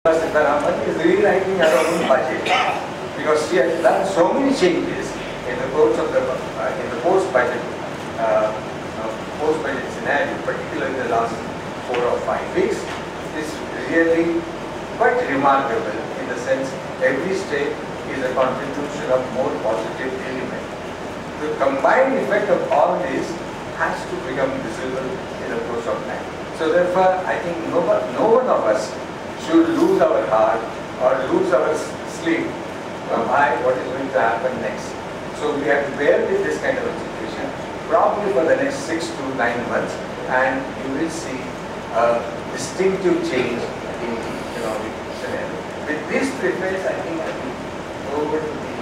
Sitaraman is rewriting her own budget because she has done so many changes in the course of the post-budget scenario, particularly in the last 4 or 5 weeks. Is really quite remarkable in the sense every step is a contribution of more positive element. The combined effect of all this has to become visible in the course of time. So therefore, I think no one of us should lose our heart or lose our sleep by what is going to happen next. So we have to bear with this kind of a situation probably for the next 6 to 9 months, and you will see a distinctive change in the economic scenario. With this preface, I think I will go over to the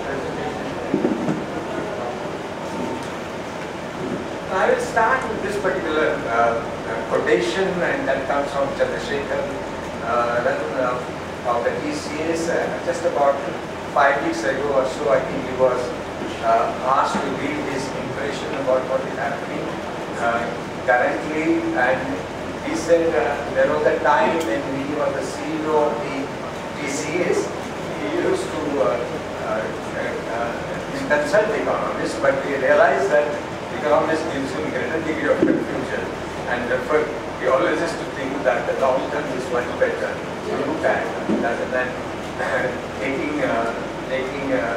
presentation. I will start with this particular quotation, and that comes from Chandrasekhar of the TCS. Just about 5 weeks ago or so, I think he was asked to give his impression about what is happening currently, and he said there was a time when he was the CEO of the TCS. He used to consult economists, but we realized that economists gives him greater degree of confusion, and therefore he always has to think that the long term is much better to look at rather than taking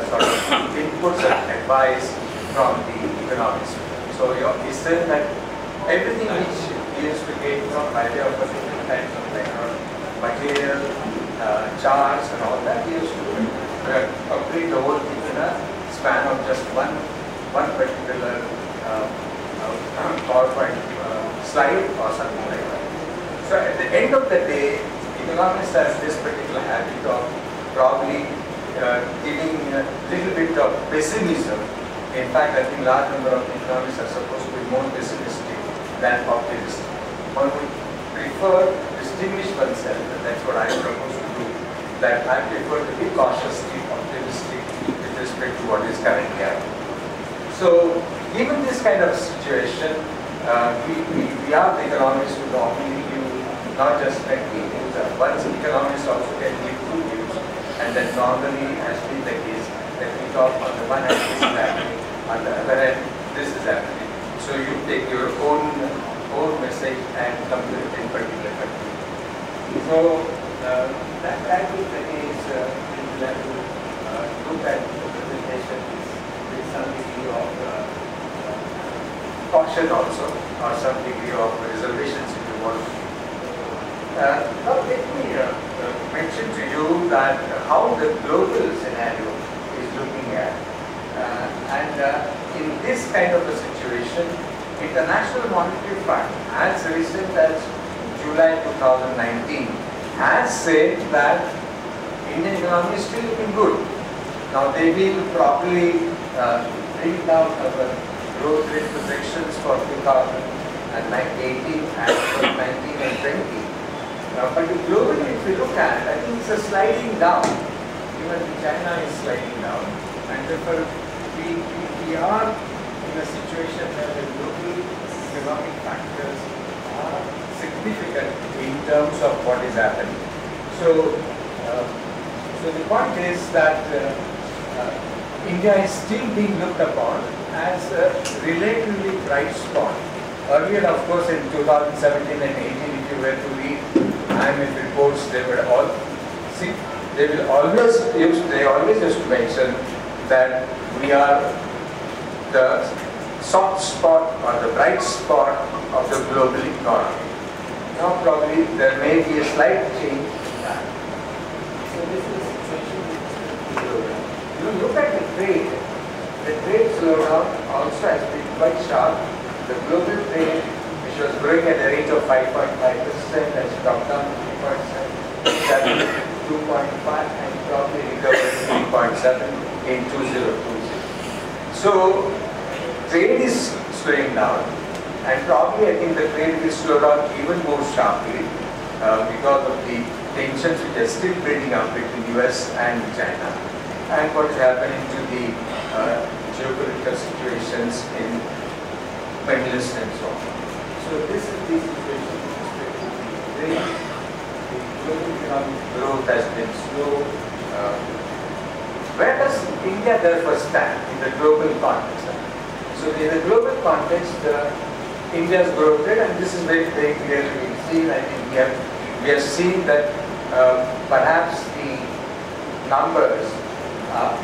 sort of inputs and advice from the economists. So he said that everything which he used to get from by way of different kinds of material, charts and all that, he used to complete the whole thing in a span of just one particular PowerPoint slide or something like that. So at the end of the day, economists have this particular habit of probably giving a little bit of pessimism. In fact, I think large number of economists are supposed to be more pessimistic than optimistic. One would prefer to distinguish oneself, and that's what I propose to do, that I prefer to be cautiously optimistic with respect to what is currently happening. So, given this kind of situation, we are the economists who normally give not just net views, once economists also can give good views, and that normally has been the case that we talk on the one hand this is happening, on the other hand this is happening. So you take your own message and come to it in particular country. So that is the case. We will have to look at the presentation with some degree of caution also, or some degree of reservations if you want. Now let me mention to you that how the global scenario is looking at, and in this kind of a situation, International Monetary Fund, as recent as July 2019, has said that Indian economy is still looking good. Now they will probably bring down our growth rate projections for 2018 and 2019 and 20. But globally, if we look at, I think it's a sliding down. Even China is sliding down, and therefore we are in a situation where the global economic factors are significant in terms of what is happening. So, so the point is that India is still being looked upon as a relatively bright spot. Earlier, of course, in 2017 and 18, if you were to read IMF reports, they would all see. They always used to mention that we are the soft spot or the bright spot of the global economy. Now, probably there may be a slight change in that. So this is the situation with the global. You look at the trade. The trade slowdown also has been quite sharp. The global trade, which was growing at a rate of 5.5%, has dropped down to 3.7, that is 2.5, and probably recovered to 3.7 in 2020. So, trade is slowing down, and probably I think the trade will slow down even more sharply because of the tensions which are still building up between US and China, and what is happening to the geopolitical situations in Middle East and so on. So this is the situation with respect to the trade. growth has been slow. Where does India therefore stand in the global context? So in the global context, India's growth rate, and this is very, very clearly seen. I think we have seen that perhaps the numbers are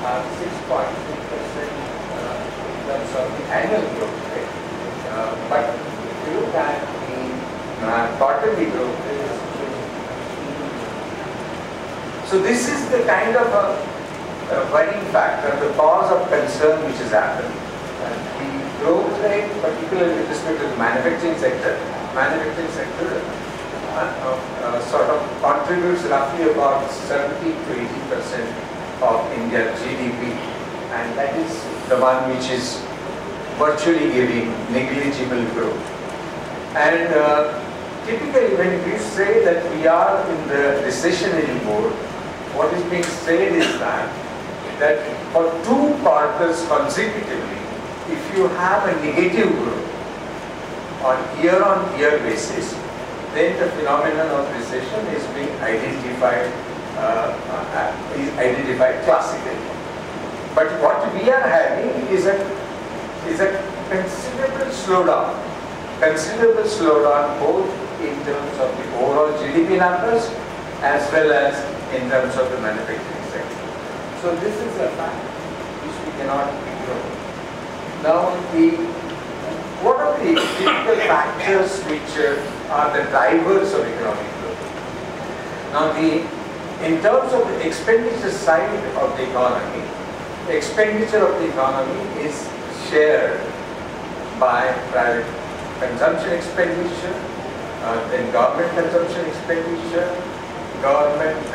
6.3% in terms of the annual growth rate. But if you look at the quarterly growth rate, so this is the kind of a worrying factor, the cause of concern which has happened. The growth rate, particularly with respect to the manufacturing sector sort of contributes roughly about 70 to 80% of India's GDP, and that is the one which is virtually giving negligible growth. And typically when we say that we are in the recessionary mode, what is being said is that for 2 quarters consecutively, if you have a negative growth on year-on-year basis, then the phenomenon of recession is being identified classically. But what we are having is a considerable slowdown both in terms of the overall GDP numbers as well as in terms of the manufacturing sector. So this is a fact which we cannot ignore. Now, what are the critical factors which are the drivers of economic growth? Now, in terms of the expenditure side of the economy, the expenditure of the economy is shared by private consumption expenditure, then government consumption expenditure, government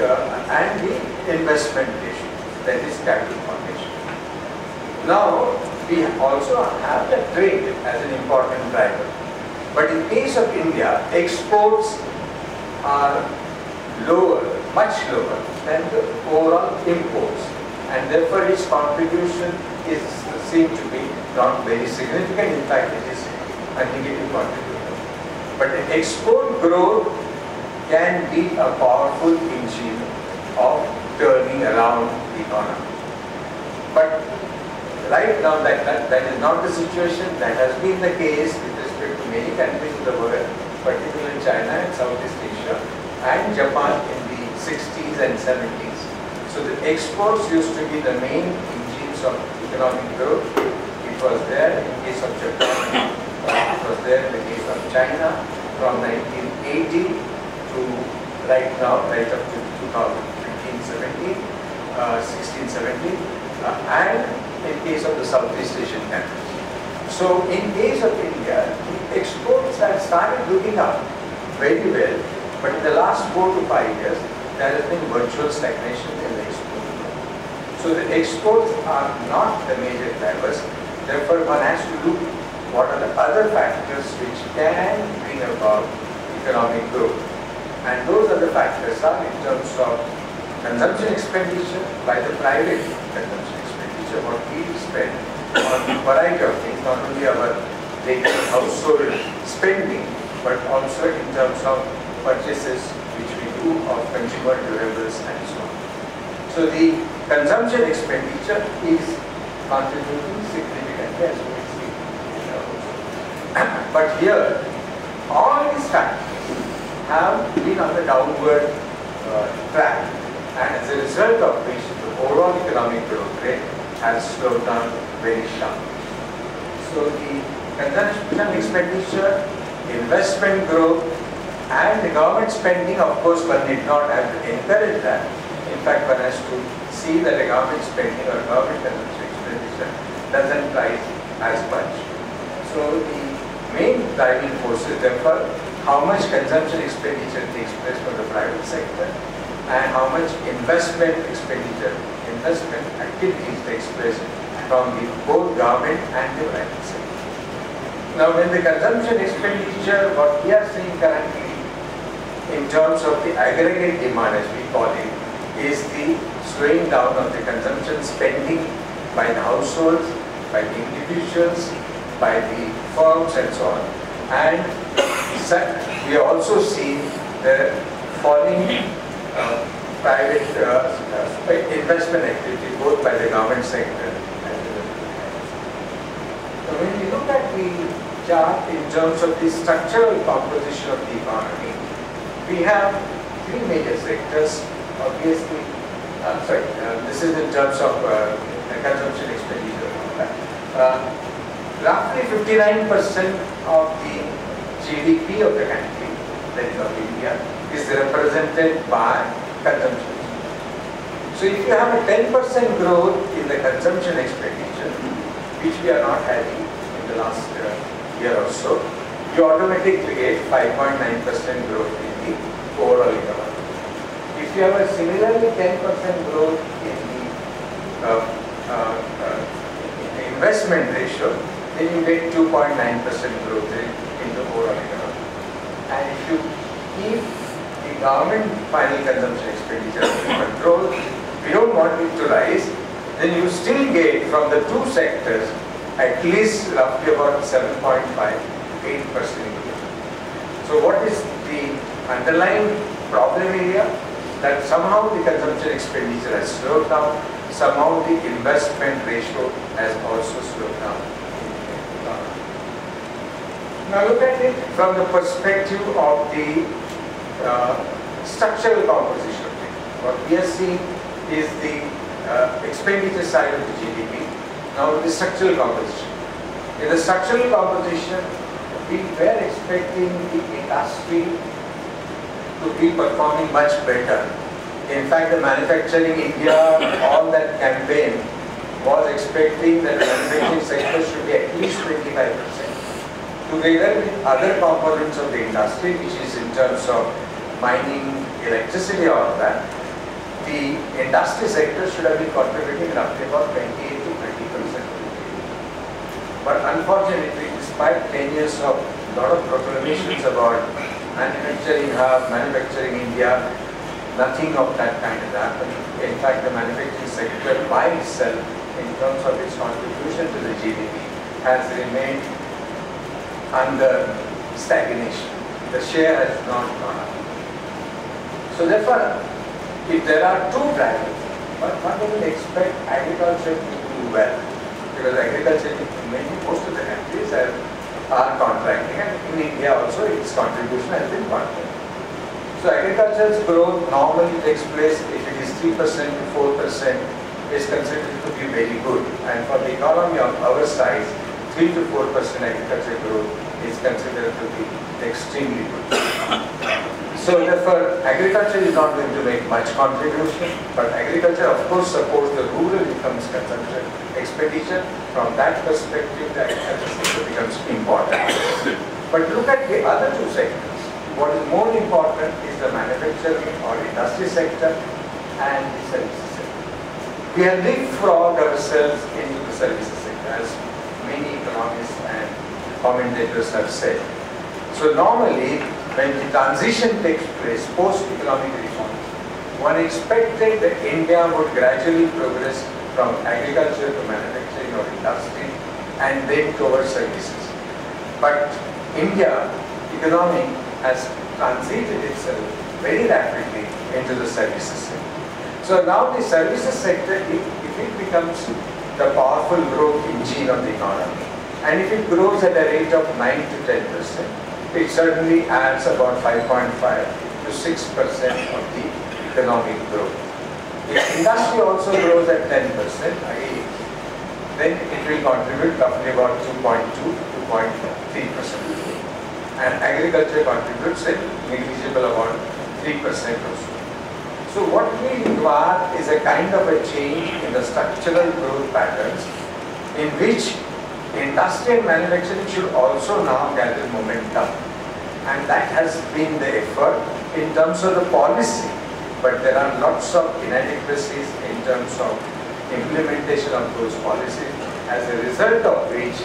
and the investment ratio, that is capital formation. Now, we also have the trade as an important driver. But in case of India, exports are lower, much lower than the overall imports, and therefore its contribution is seen to be not very significant. In fact, it is a negative contributor. But the export growth can be a powerful engine of turning around the economy. But right now, that is not the situation. That has been the case with respect to many countries in the world, particularly China and Southeast Asia and Japan in the 60s and 70s. So the exports used to be the main engines of economic growth. It was there in the case of Japan, it was there in the case of China from 1980 to right now, right up to 2015-17, 16-17, and in case of the Southeast Asian countries. So in case of India, the exports have started looking up very well, but in the last 4 to 5 years, there has been virtual stagnation in the export. So the exports are not the major drivers. Therefore, one has to look what are the other factors which can bring about economic growth. And those other factors are in terms of consumption expenditure by the private consumption expenditure, what we spend on a variety of things, not only our regular household spending, but also in terms of purchases which we do of consumer durables and so on. So the consumption expenditure is contributing significantly, as we see. But here, all these factors have been on the downward track, and as a result of which the overall economic growth rate has slowed down very sharply. So the consumption expenditure, investment growth, and the government spending, of course, one did not have to encourage that. In fact, one has to see that the government spending or government consumption expenditure doesn't rise as much. So the main driving force is therefore how much consumption expenditure takes place from the private sector and how much investment expenditure, investment activities takes place from the both government and the private sector. Now, when the consumption expenditure, what we are seeing currently in terms of the aggregate demand, as we call it, is the slowing down of the consumption spending by the households, by the individuals, by the firms and so on. And we also see the falling private investment activity, both by the government sector and the so when we look at the chart in terms of the structural composition of the economy, we have three major sectors. Obviously, this is in terms of consumption expenditure. Roughly 59% of the GDP of the country, that is of India, is represented by consumption. So if you have a 10% growth in the consumption expenditure, which we are not having in the last year or so, you automatically get 5.9% growth in the overall economy. If you have a similarly 10% growth in the investment ratio, then you get 2.9% growth in the overall economy. And if you keep the government final consumption expenditure under control, we don't want it to rise, then you still get from the two sectors at least roughly about 7.5 to 8% growth. So what is the underlying problem area? That somehow the consumption expenditure has slowed down, somehow the investment ratio has also slowed down. Now look at it from the perspective of the structural composition of it. What we are seeing is the expenditure side of the GDP. Now the structural composition. In the structural composition, we were expecting the industry to be performing much better. In fact, the Manufacturing India, all that campaign was expecting that the manufacturing sector should be at least 25%. Together with other components of the industry, which is in terms of mining, electricity, all of that, the industry sector should have been contributing roughly about 28 to 30%. But unfortunately, despite 10 years of a lot of proclamations about manufacturing hub, manufacturing India, nothing of that kind has happened. In fact, the manufacturing sector by itself, in terms of its contribution to the GDP, has remained under stagnation. The share has not gone up. So therefore, if there are two drivers, one doesn't expect agriculture to do well, because agriculture in most of the countries are contracting, and in India also its contribution has been contracting. So agriculture's growth normally takes place if it is 3% to 4% is considered to be very good, and for the economy of our size, 3 to 4% agriculture growth is considered to be extremely good. So therefore, agriculture is not going to make much contribution, but agriculture of course supports the rural incomes consumption expenditure. From that perspective, the agriculture sector becomes important. But look at the other two sectors. What is more important is the manufacturing or industry sector and the services sector. We have leapfrogged ourselves into the services sector, as many economists and commentators have said. So normally, when the transition takes place post-economic reform, one expected that India would gradually progress from agriculture to manufacturing or industry and then towards services. But India economy has transited itself very rapidly into the services sector. So now the services sector, if it becomes the powerful growth engine of the economy, and if it grows at a rate of 9 to 10%, it certainly adds about 5.5 to 6% of the economic growth. If industry also grows at 10%, again, then it will contribute roughly about 2.2 to 2.3%. And agriculture contributes a negligible about 3% or so. So what we require is a kind of a change in the structural growth patterns in which industry and manufacturing should also now gather momentum. And that has been the effort in terms of the policy. But there are lots of inadequacies in terms of implementation of those policies, as a result of which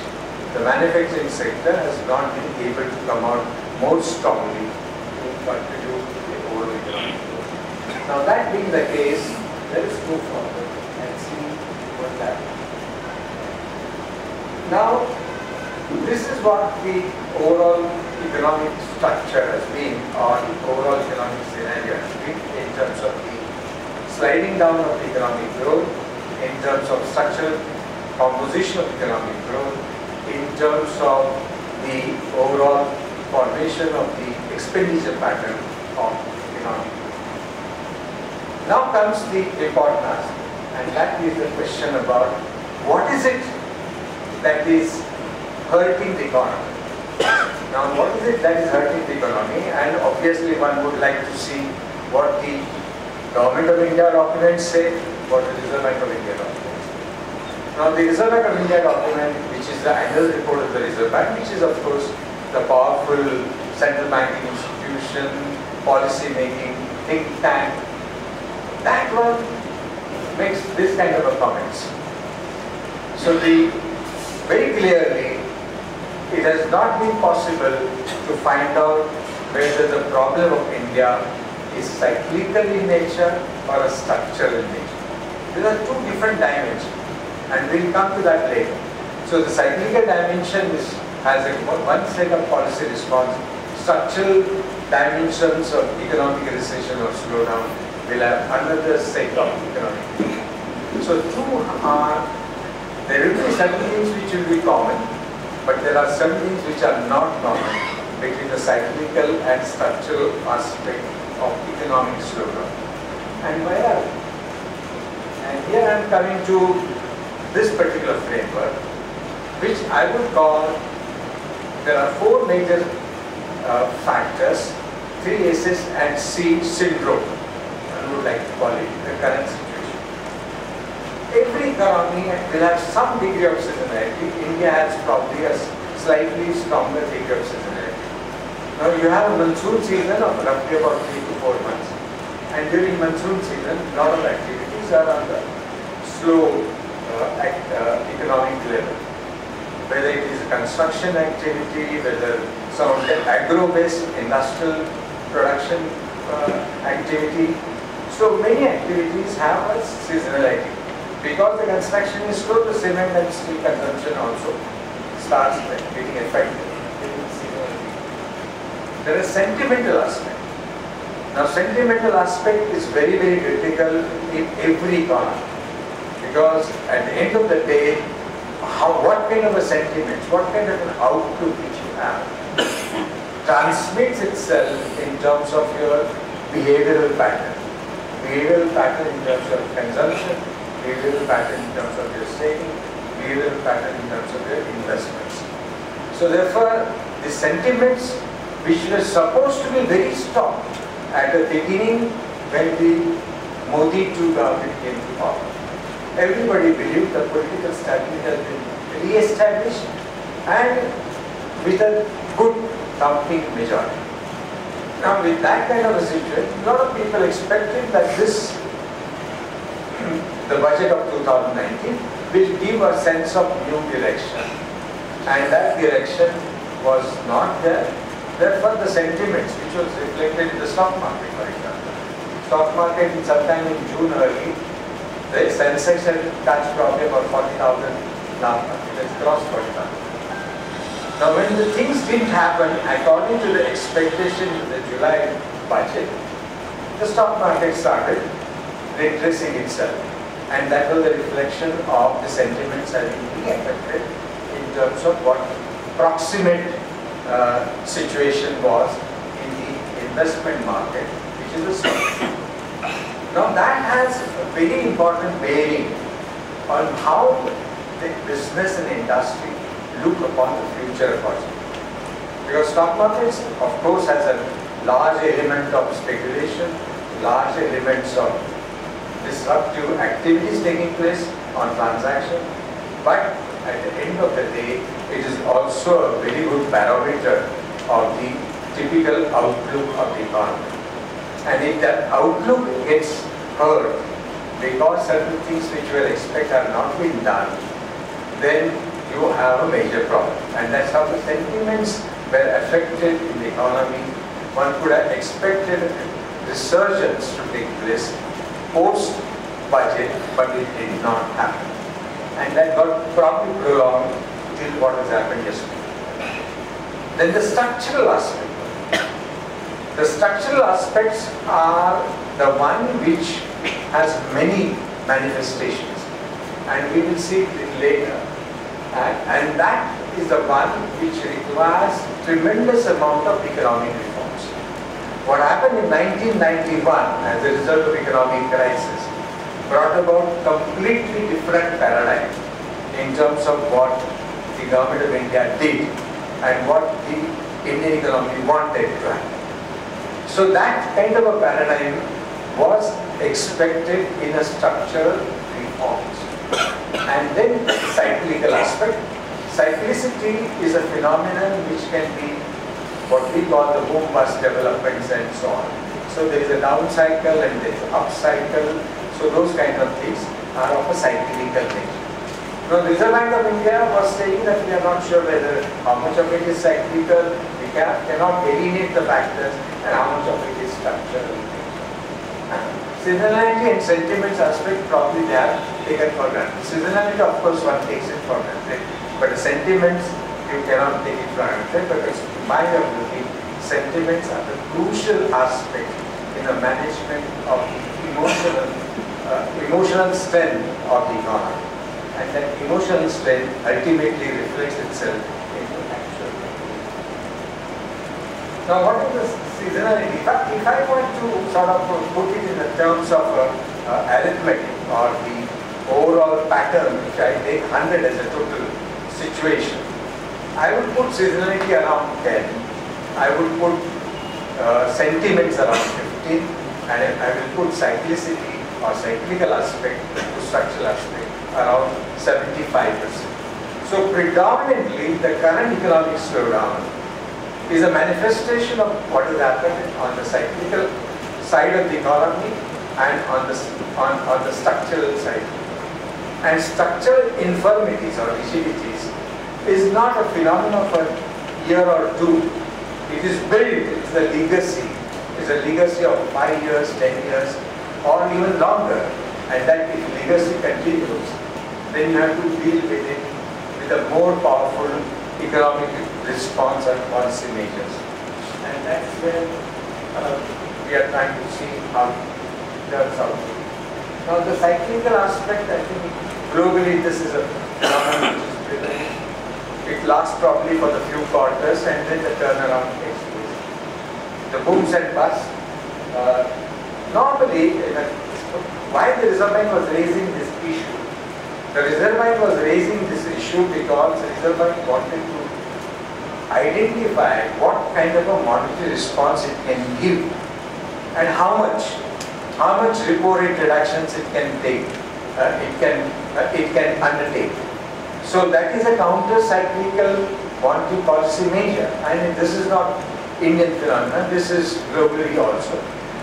the manufacturing sector has not been able to come out more strongly to contribute to the overall economic growth. Now that being the case, let us move forward and see what happens. Now, this is what the overall economic structure has been, or the overall economic scenario has been in terms of sliding down of economic growth, in terms of structural composition of economic growth, in terms of the overall formation of the expenditure pattern of economic growth. Now comes the important aspect, and that is the question about what is it that is hurting the economy. Now, what is it that is hurting the economy? And obviously one would like to see what the Government of India documents say, what the Reserve Bank of India documents say. Now, the Reserve Bank of India document, which is the annual report of the Reserve Bank, which is of course the powerful central banking institution, policy making think tank, that one makes this kind of a comments. So very clearly, it has not been possible to find out whether the problem of India is cyclical in nature or a structural in nature. These are two different dimensions, and we'll come to that later. So the cyclical dimension has one set of policy response. Structural dimensions of economic recession or slowdown will have another set of economic. So there will be certain things which will be common, but there are some things which are not common between the cyclical and structural aspect of economic slowdown. And why are they? And here I am coming to this particular framework, which I would call, there are four major factors, 3 S's and C syndrome, I would like to call it the current situation. Every economy will have some degree of seasonality. India has probably a slightly stronger degree of seasonality. Now you have a monsoon season of roughly about 3 to 4 months, and during monsoon season, a lot of activities are on the slow economic level. Whether it is a construction activity, whether some of the agro-based industrial production activity. So many activities have a seasonality. Because the construction is slow, the cement and steel consumption also starts getting affected. There is sentimental aspect. Now, sentimental aspect is very, very critical in every economy, because at the end of the day, what kind of a sentiment, what kind of an outlook which you have transmits itself in terms of your behavioral pattern. Behavioral pattern in terms of consumption, behavioral pattern in terms of your saving, behavioral pattern in terms of your investments. So therefore, the sentiments which were supposed to be very strong at the beginning when the Modi II government came to power. Everybody believed the political stability has been re-established and with a good counting majority. Now with that kind of a situation, a lot of people expected that the budget of 2019 will give a sense of new direction, and that direction was not there. Therefore the sentiments which was reflected in the stock market, for example. Stock market sometime in June early, the Sensex had touched probably about 40,000 last month. It has crossed 40,000. Now when the things didn't happen according to the expectation in the July budget, the stock market started retracing itself, and that was the reflection of the sentiments having been affected in terms of what proximate situation was in the investment market, which is the stock market. Now that has a very important bearing on how the business and industry look upon the future opportunity. Because stock markets, of course, has a large element of speculation, large elements of disruptive activities taking place on transaction, but at the end of the day, it is also a very good barometer of the typical outlook of the economy. And if that outlook gets hurt because certain things which were expected are not being done, then you have a major problem. And that's how the sentiments were affected in the economy. One could have expected resurgence to take place post-budget, but it did not happen. And that got probably prolonged till what has happened yesterday. Then the structural aspect. The structural aspects are the one which has many manifestations, and we will see it later. And that is the one which requires tremendous amount of economic reforms. What happened in 1991 as a result of economic crisis brought about completely different paradigm in terms of what the government of India did and what the Indian economy wanted to happen. So that kind of a paradigm was expected in a structural reforms. And then cyclical aspect. Cyclicity is a phenomenon which can be what we call the boom bust developments and so on. So there is a down cycle and there is an up cycle. So those kind of things are of a cyclical nature. Now the Reserve Bank of India was saying that we are not sure whether how much of it is cyclical, we cannot delineate the factors, and how much of it is structural. Seasonality and sentiments aspect probably they are taken for granted. Seasonality of course one takes it for granted, but the sentiments you cannot take it for granted, because in my way of looking, sentiments are the crucial aspect in the management of the emotional strength of the economy. And that emotional strength ultimately reflects itself into actual behavior. Now what is the seasonality? If I want to sort of put it in the terms of arithmetic or the overall pattern, which I take 100 as a total situation, I would put seasonality around 10, I would put sentiments around 15, and I will put cyclicity or cyclical aspect to structural aspect around 75%. So predominantly the current economic slowdown is a manifestation of what has happened on the cyclical side of the economy and on the structural side. And structural infirmities or rigidities is not a phenomenon of a year or two. It is built, it's a legacy. It's a legacy of 5 years, 10 years, or even longer. And that if legacy continues, then you have to deal with it with a more powerful economic response and policy measures. And that's where we are trying to see how it turns out. Now the cyclical aspect, I think globally this is a phenomenon which is present. It lasts probably for the few quarters and then the turnaround takes place. The booms and busts. Normally, why the Reserve Bank was raising this issue? The Reserve Bank was raising this issue because the Reserve Bank wanted to identify what kind of a monetary response it can give and how much repo rate reductions it can take, it can undertake. So that is a counter-cyclical monetary policy measure, and this is not Indian phenomenon, this is globally also.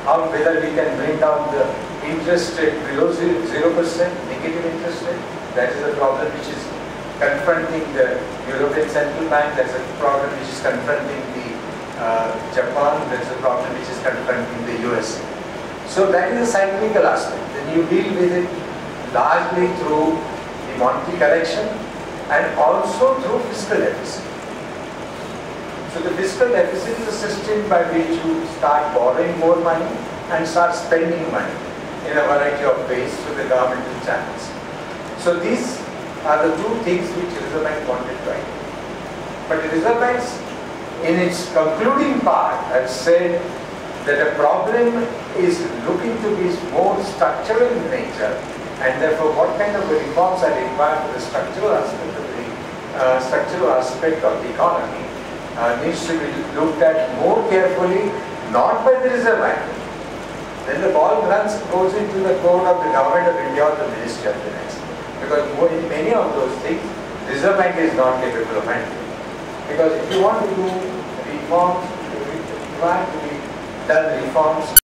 Whether we can bring down the interest rate below 0%, negative interest rate, that is a problem which is confronting the European Central Bank, that's a problem which is confronting the Japan, that's a problem which is confronting the US. So that is a cyclical aspect. Then you deal with it largely through the monetary correction and also through fiscal deficit. So the fiscal deficit is a system by which you start borrowing more money and start spending money in a variety of ways through the governmental channels. So these are the two things which Reserve Bank wanted to identify. But the Reserve Bank, in its concluding part, has said that the problem is looking to be more structural in nature, and therefore what kind of reforms are required for the structural aspect of the economy needs to be looked at more carefully, not by the Reserve Bank. Then the ball goes into the court of the Government of India or the Ministry of Finance. Because in many of those things, Reserve Bank is not capable of handling. Because if you want to do reforms, you want to be done reforms